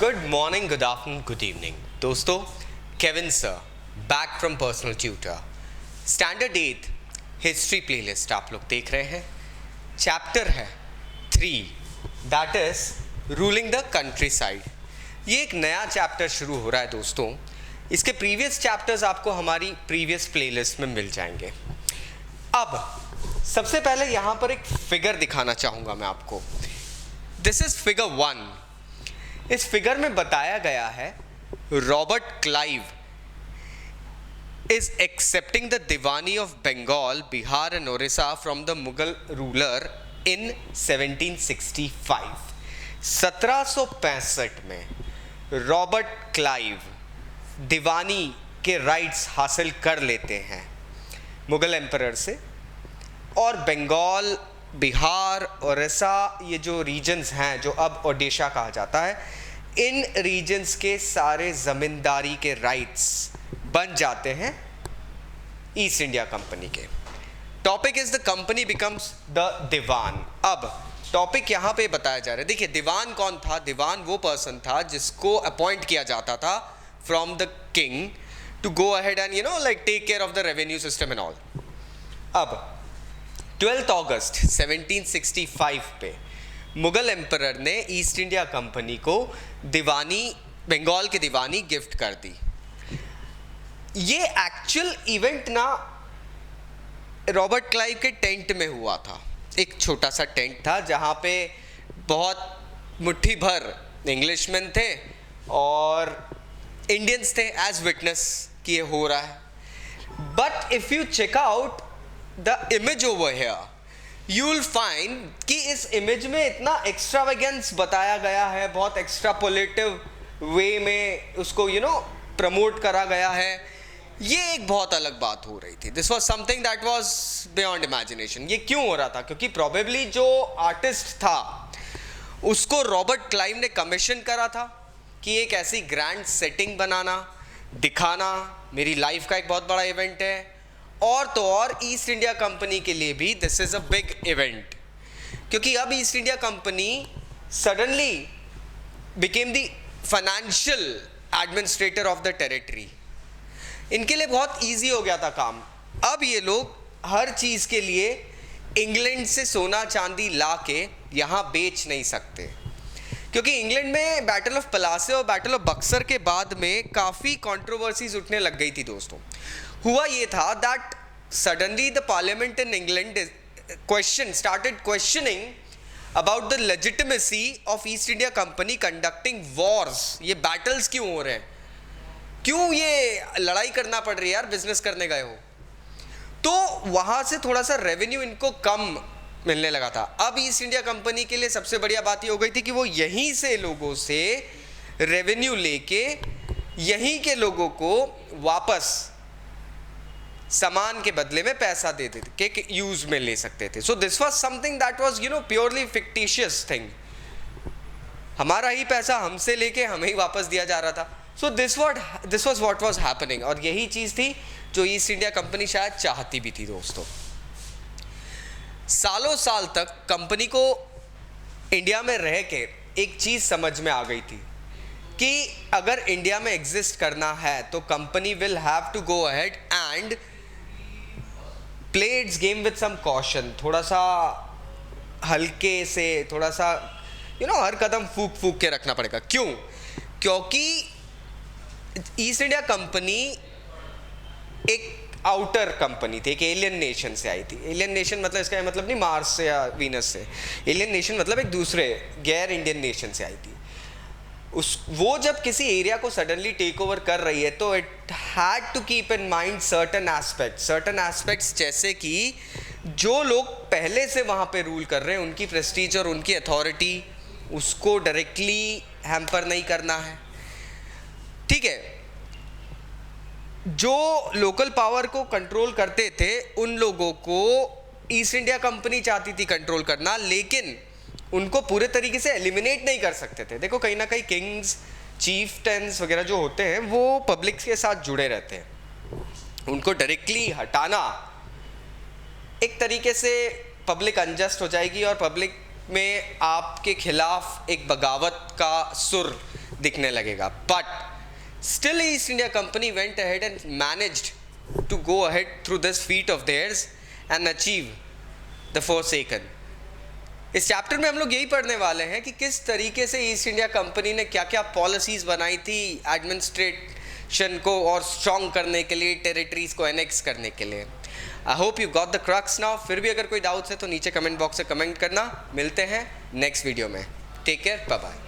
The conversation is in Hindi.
Good morning, good afternoon, good evening दोस्तों। Kevin sir back from personal tutor, standard 8 history playlist आप लोग देख रहे हैं। चैप्टर है 3, that is ruling the countryside. ये एक नया चैप्टर शुरू हो रहा है दोस्तों। इसके प्रीवियस चैप्टर्स आपको हमारी प्रीवियस प्लेलिस्ट में मिल जाएंगे। अब सबसे पहले यहाँ पर एक फिगर दिखाना चाहूँगा मैं आपको। This is figure 1। इस फिगर में बताया गया है Robert Clive is accepting the Diwani of Bengal, Bihar and Orissa from the Mughal ruler in 1765। 1765 में रॉबर्ट क्लाइव दीवानी के राइट्स हासिल कर लेते हैं मुगल एम्परर से, और बंगाल, बिहार, ओडिशा, ये जो रीजन्स हैं जो अब ओडिशा कहा जाता है, इन रीजन्स के सारे ज़मींदारी के राइट्स बन जाते हैं ईस्ट इंडिया कंपनी के। Topic is the company becomes the diwan. अब टॉपिक यहाँ पे बताया जा रहा है। देखिए, दीवान कौन था? दीवान वो पर्सन था जिसको अपॉइंट किया जाता था from the king to go ahead and like take care of the revenue system and all. अब 12 अगस्त 1765 पे मुगल एम्परर ने ईस्ट इंडिया कंपनी को दीवानी, बंगाल की दीवानी गिफ्ट कर दी। ये एक्चुअल इवेंट ना रॉबर्ट क्लाइव के टेंट में हुआ था। एक छोटा सा टेंट था जहाँ पे बहुत मुट्ठी भर इंग्लिशमैन थे और इंडियंस थे एज विटनेस कि ये हो रहा है। But if you check out the image over here, you will find कि इस इमेज में इतना एक्स्ट्रावेगेंस बताया गया है, बहुत एक्स्ट्रापोलेटिव वे में उसको प्रमोट करा गया है। ये एक बहुत अलग बात हो रही थी। This was something that was beyond imagination. ये क्यों हो रहा था? क्योंकि प्रोबेबली जो आर्टिस्ट था उसको रॉबर्ट क्लाइव ने कमीशन करा था कि एक ऐसी ग्रैंड सेटिंग बनाना, दिखाना, मेरी लाइफ का एक बहुत बड़ा इवेंट है। और तो और ईस्ट इंडिया कंपनी के लिए भी this is a big event, क्योंकि अब east India company suddenly became the financial administrator of the territory. इनके लिए बहुत इजी हो गया था काम। अब ये लोग हर चीज़ के लिए इंग्लैंड से सोना चांदी ला के यहाँ बेच नहीं सकते, क्योंकि इंग्लैंड में बैटल ऑफ पलासे और बैटल ऑफ बक्सर के बाद में काफ़ी कंट्रोवर्सीज उठने लग गई थी दोस्तों। हुआ ये था that suddenly the parliament in England started questioning about the legitimacy of east India company conducting Wars. ये बैटल्स क्यों हो रहे हैं, क्यों ये लड़ाई करना पड़ रही है यार, बिजनेस करने गए हो। तो वहाँ से थोड़ा सा रेवेन्यू इनको कम मिलने लगा था। अब ईस्ट इंडिया कंपनी के लिए सबसे बढ़िया बात ये हो गई थी कि वो यहीं से लोगों से रेवेन्यू लेके यहीं के लोगों को वापस सामान के बदले में पैसा दे देते के यूज में ले सकते थे। So this was something that was purely fictitious thing. हमारा ही पैसा हमसे लेके हमें ही वापस दिया जा रहा था। So this was what was happening, और यही चीज़ थी जो ईस्ट इंडिया कंपनी शायद चाहती भी थी दोस्तों। सालों साल तक कंपनी को इंडिया में रह के एक चीज़ समझ में आ गई थी कि अगर इंडिया में एग्जिस्ट करना है तो company will have to go ahead and play its game with some caution. थोड़ा सा हल्के से, थोड़ा सा हर कदम फूक फूक के रखना पड़ेगा। क्यों? क्योंकि ईस्ट इंडिया कंपनी एक आउटर कंपनी थी, एक एलियन नेशन से आई थी। एलियन नेशन मतलब इसका मतलब नहीं मार्स से या वीनस से। एलियन नेशन मतलब एक दूसरे गैर इंडियन नेशन से आई थी। वो जब किसी एरिया को सडनली टेक ओवर कर रही है तो it had to keep in mind certain aspects, जैसे कि जो लोग पहले से वहाँ पे रूल कर रहे हैं उनकी प्रेस्टीज और उनकी अथॉरिटी, उसको डायरेक्टली हैम्पर नहीं करना है। ठीक है, जो लोकल पावर को कंट्रोल करते थे उन लोगों को ईस्ट इंडिया कंपनी चाहती थी कंट्रोल करना, लेकिन उनको पूरे तरीके से एलिमिनेट नहीं कर सकते थे। देखो, कहीं ना कहीं किंग्स, चीफ्टेंस वगैरह जो होते हैं वो पब्लिक के साथ जुड़े रहते हैं। उनको डायरेक्टली हटाना एक तरीके से पब्लिक अनजस्ट हो जाएगी और पब्लिक में आपके खिलाफ एक बगावत का सुर दिखने लगेगा. But still East India Company went ahead and managed to go ahead through this feat of theirs and achieve the forsaken. इस चैप्टर में हम लोग यही पढ़ने वाले हैं कि किस तरीके से ईस्ट इंडिया कंपनी ने क्या क्या पॉलिसीज बनाई थी एडमिनिस्ट्रेशन को और स्ट्रॉन्ग करने के लिए, टेरिटरीज को एनेक्स करने के लिए. I hope you got the crux now. फिर भी अगर कोई डाउट्स है तो नीचे कमेंट बॉक्स से कमेंट करना. मिलते हैं नेक्स्ट वीडियो में. Take care, bye bye.